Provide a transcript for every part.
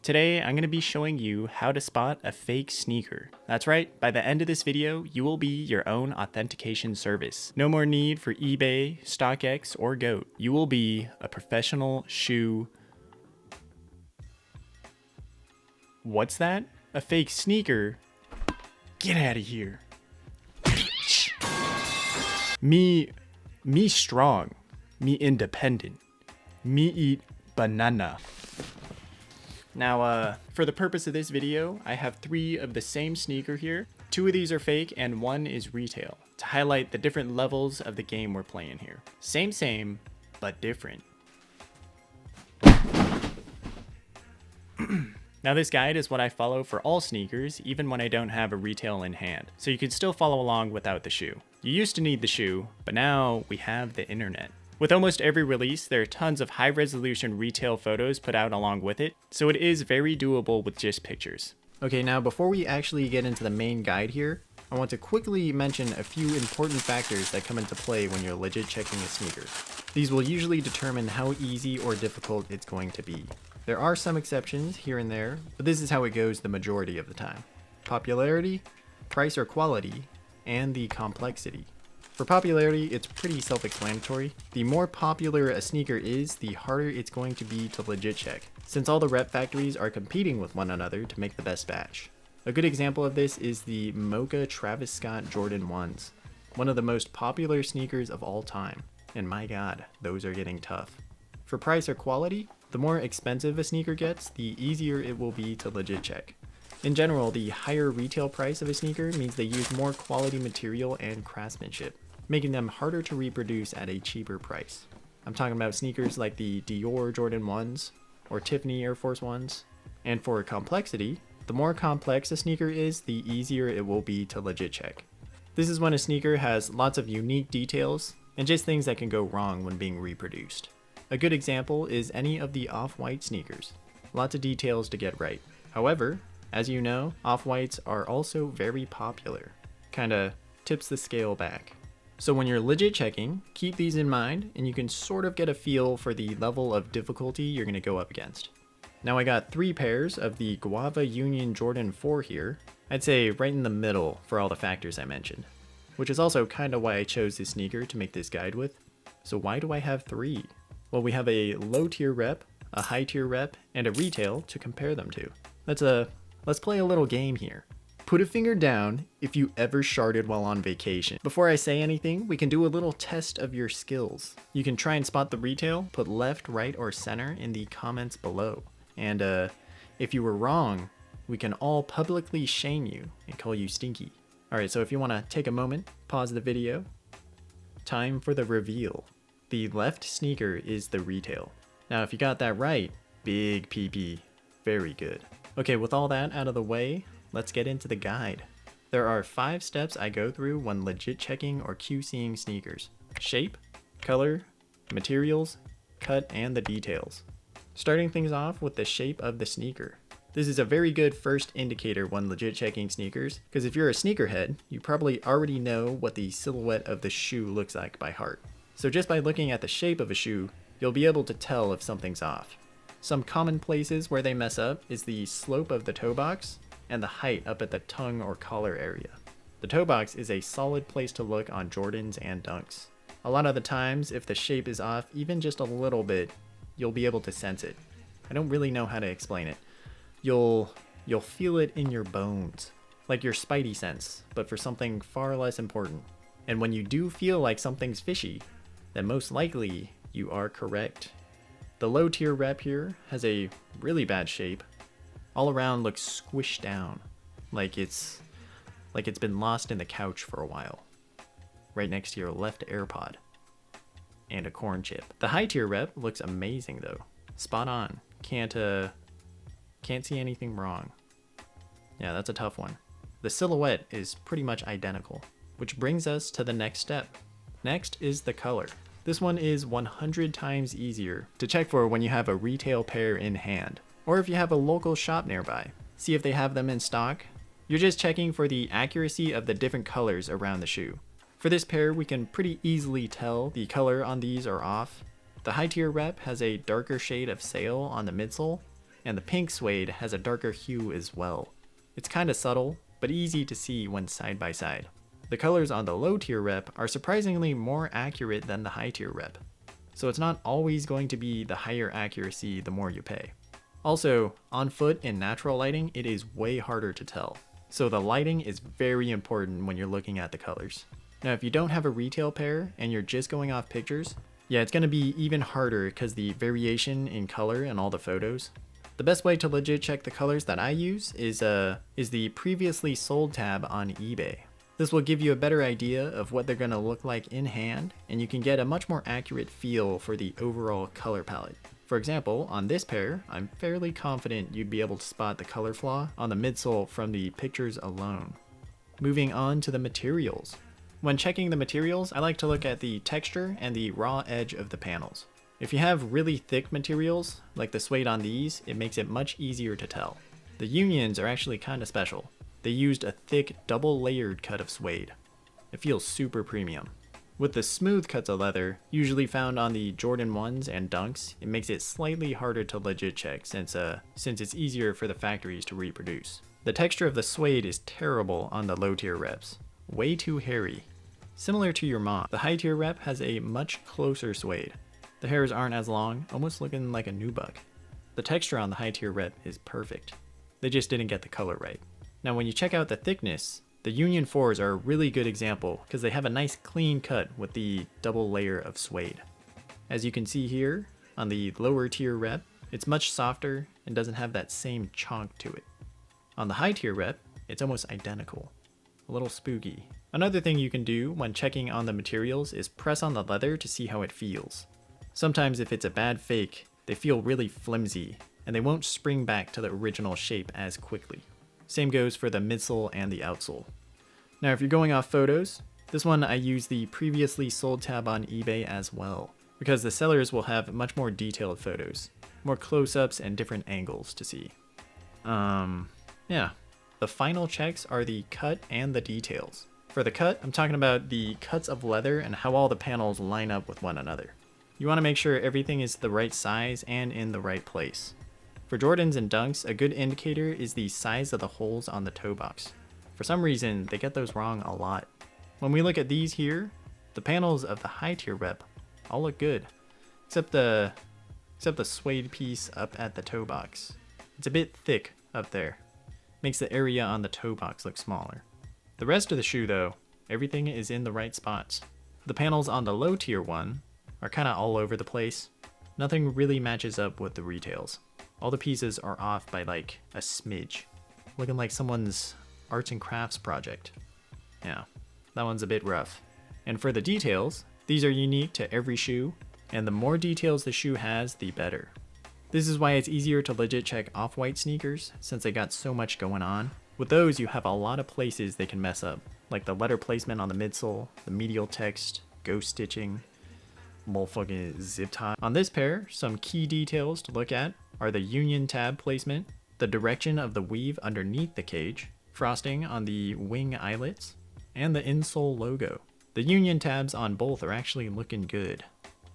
Today, I'm going to be showing you how to spot a fake sneaker. That's right, by the end of this video, you will be your own authentication service. No more need for eBay, StockX, or GOAT. You will be a professional shoe... What's that? A fake sneaker? Get out of here. Bitch. Me strong. Me independent. Me eat banana. Now, for the purpose of this video, I have 3 of the same sneaker here. 2 of these are fake and 1 is retail, to highlight the different levels of the game we're playing here. Same, but different. Now this guide is what I follow for all sneakers, even when I don't have a retail in hand, so you can still follow along without the shoe. You used to need the shoe, but now we have the internet. With almost every release, there are tons of high-resolution retail photos put out along with it, so it is very doable with just pictures. Okay, now before we actually get into the main guide here, I want to quickly mention a few important factors that come into play when you're legit checking a sneaker. These will usually determine how easy or difficult it's going to be. There are some exceptions here and there, but this is how it goes the majority of the time. Popularity, price or quality, and the complexity. For popularity, it's pretty self-explanatory. The more popular a sneaker is, the harder it's going to be to legit check, since all the rep factories are competing with one another to make the best batch. A good example of this is the Mocha Travis Scott Jordan 1s, one of the most popular sneakers of all time, and my god, those are getting tough. For price or quality, the more expensive a sneaker gets, the easier it will be to legit check. In general, the higher retail price of a sneaker means they use more quality material and craftsmanship, making them harder to reproduce at a cheaper price. I'm talking about sneakers like the Dior Jordan 1s or Tiffany Air Force 1s. And for complexity, the more complex a sneaker is, the easier it will be to legit check. This is when a sneaker has lots of unique details and just things that can go wrong when being reproduced. A good example is any of the off-white sneakers. Lots of details to get right. However, as you know, off-whites are also very popular. Kinda tips the scale back. So when you're legit checking, keep these in mind and you can sort of get a feel for the level of difficulty you're going to go up against. Now I got 3 pairs of the Guava Union Jordan 4 here. I'd say right in the middle for all the factors I mentioned, which is also kind of why I chose this sneaker to make this guide with. So why do I have 3? Well, we have a low tier rep, a high tier rep, and a retail to compare them to. Let's play a little game here. Put a finger down if you ever sharded while on vacation. Before I say anything, we can do a little test of your skills. You can try and spot the retail, put left, right, or center in the comments below. And if you were wrong, we can all publicly shame you and call you stinky. Alright, so if you want to take a moment, pause the video. Time for the reveal. The left sneaker is the retail. Now if you got that right, big PP, very good. Okay, with all that out of the way, let's get into the guide. There are 5 steps I go through when legit checking or QCing sneakers. Shape, color, materials, cut, and the details. Starting things off with the shape of the sneaker. This is a very good first indicator when legit checking sneakers, because if you're a sneakerhead, you probably already know what the silhouette of the shoe looks like by heart. So just by looking at the shape of a shoe, you'll be able to tell if something's off. Some common places where they mess up is the slope of the toe box and the height up at the tongue or collar area. The toe box is a solid place to look on Jordans and Dunks. A lot of the times, if the shape is off even just a little bit, you'll be able to sense it. I don't really know how to explain it. You'll feel it in your bones, like your spidey sense, but for something far less important. And when you do feel like something's fishy, then most likely you are correct. The low tier rep here has a really bad shape. All around looks squished down, like it's been lost in the couch for a while. Right next to your left AirPod. And a corn chip. The high tier rep looks amazing though. Spot on. Can't see anything wrong. Yeah, that's a tough one. The silhouette is pretty much identical, which brings us to the next step. Next is the color. This one is 100 times easier to check for when you have a retail pair in hand, or if you have a local shop nearby. See if they have them in stock. You're just checking for the accuracy of the different colors around the shoe. For this pair, we can pretty easily tell the color on these are off. The high tier rep has a darker shade of sail on the midsole, and the pink suede has a darker hue as well. It's kinda subtle, but easy to see when side by side. The colors on the low tier rep are surprisingly more accurate than the high tier rep. So it's not always going to be the higher accuracy the more you pay. Also, on foot in natural lighting, it is way harder to tell. So the lighting is very important when you're looking at the colors. Now, if you don't have a retail pair and you're just going off pictures, yeah, it's gonna be even harder because the variation in color in all the photos. The best way to legit check the colors that I use is the previously sold tab on eBay. This will give you a better idea of what they're gonna look like in hand, and you can get a much more accurate feel for the overall color palette. For example, on this pair, I'm fairly confident you'd be able to spot the color flaw on the midsole from the pictures alone. Moving on to the materials. When checking the materials, I like to look at the texture and the raw edge of the panels. If you have really thick materials, like the suede on these, it makes it much easier to tell. The unions are actually kinda special. They used a thick, double-layered cut of suede. It feels super premium. With the smooth cuts of leather, usually found on the Jordan 1s and Dunks, it makes it slightly harder to legit check since it's easier for the factories to reproduce. The texture of the suede is terrible on the low tier reps. Way too hairy. Similar to your mom, the high tier rep has a much closer suede. The hairs aren't as long, almost looking like a nubuck. The texture on the high tier rep is perfect. They just didn't get the color right. Now when you check out the thickness, the Union 4s are a really good example because they have a nice clean cut with the double layer of suede. As you can see here, on the lower tier rep, it's much softer and doesn't have that same chonk to it. On the high tier rep, it's almost identical. A little spooky. Another thing you can do when checking on the materials is press on the leather to see how it feels. Sometimes if it's a bad fake, they feel really flimsy and they won't spring back to the original shape as quickly. Same goes for the midsole and the outsole. Now if you're going off photos, this one I use the previously sold tab on eBay as well, because the sellers will have much more detailed photos, more close-ups and different angles to see. Yeah. The final checks are the cut and the details. For the cut, I'm talking about the cuts of leather and how all the panels line up with one another. You want to make sure everything is the right size and in the right place. For Jordans and Dunks, a good indicator is the size of the holes on the toe box. For some reason, they get those wrong a lot. When we look at these here, the panels of the high tier rep all look good, except the suede piece up at the toe box. It's a bit thick up there. Makes the area on the toe box look smaller. The rest of the shoe though, everything is in the right spots. The panels on the low tier one are kind of all over the place. Nothing really matches up with the retails. All the pieces are off by like a smidge, looking like someone's arts and crafts project. Yeah, that one's a bit rough. And for the details, these are unique to every shoe, and the more details the shoe has, the better. This is why it's easier to legit check off-white sneakers, since they got so much going on. With those, you have a lot of places they can mess up, like the letter placement on the midsole, the medial text, ghost stitching, motherfucking zip tie. On this pair, some key details to look at are the Union tab placement, the direction of the weave underneath the cage, frosting on the wing eyelets, and the insole logo. The Union tabs on both are actually looking good.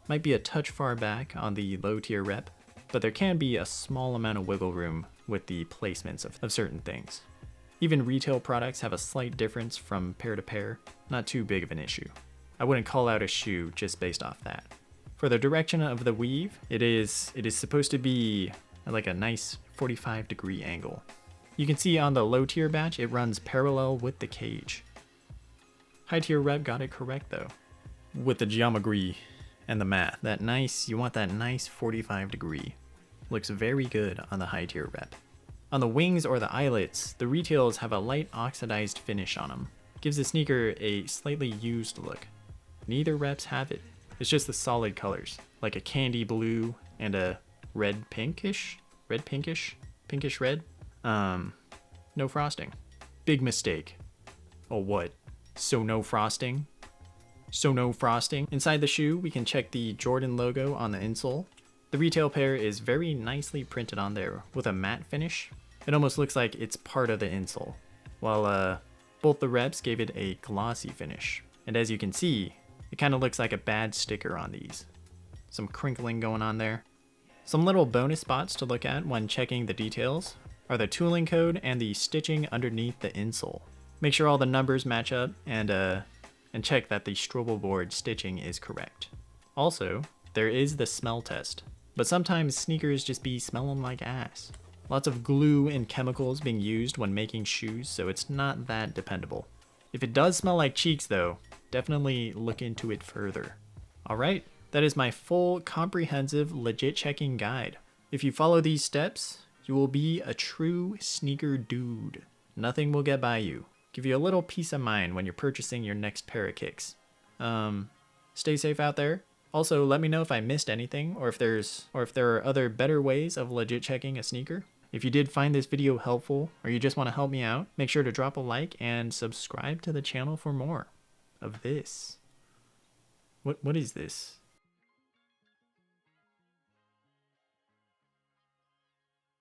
Might be a touch far back on the low tier rep, but there can be a small amount of wiggle room with the placements of certain things. Even retail products have a slight difference from pair to pair, not too big of an issue. I wouldn't call out a shoe just based off that. For the direction of the weave, it is supposed to be like a nice 45-degree angle. You can see on the low tier batch, it runs parallel with the cage. High tier rep got it correct though. With the geometry and the math, you want that nice 45 degree. Looks very good on the high tier rep. On the wings or the eyelets, the retails have a light oxidized finish on them. Gives the sneaker a slightly used look. Neither reps have it. It's just the solid colors, like a candy blue and a pinkish red. No frosting. Big mistake. Oh what? So no frosting? Inside the shoe, we can check the Jordan logo on the insole. The retail pair is very nicely printed on there with a matte finish. It almost looks like it's part of the insole, while both the reps gave it a glossy finish. And as you can see, it kind of looks like a bad sticker on these. Some crinkling going on there. Some little bonus spots to look at when checking the details are the tooling code and the stitching underneath the insole. Make sure all the numbers match up and check that the Strobel board stitching is correct. Also, there is the smell test, but sometimes sneakers just be smelling like ass. Lots of glue and chemicals being used when making shoes, so it's not that dependable. If it does smell like cheeks though, definitely look into it further. Alright, that is my full comprehensive legit checking guide. If you follow these steps, you will be a true sneaker dude. Nothing will get by you. Give you a little peace of mind when you're purchasing your next pair of kicks. Stay safe out there. Also, let me know if I missed anything or if there are other better ways of legit checking a sneaker. If you did find this video helpful or you just want to help me out, make sure to drop a like and subscribe to the channel for more of this. What is this?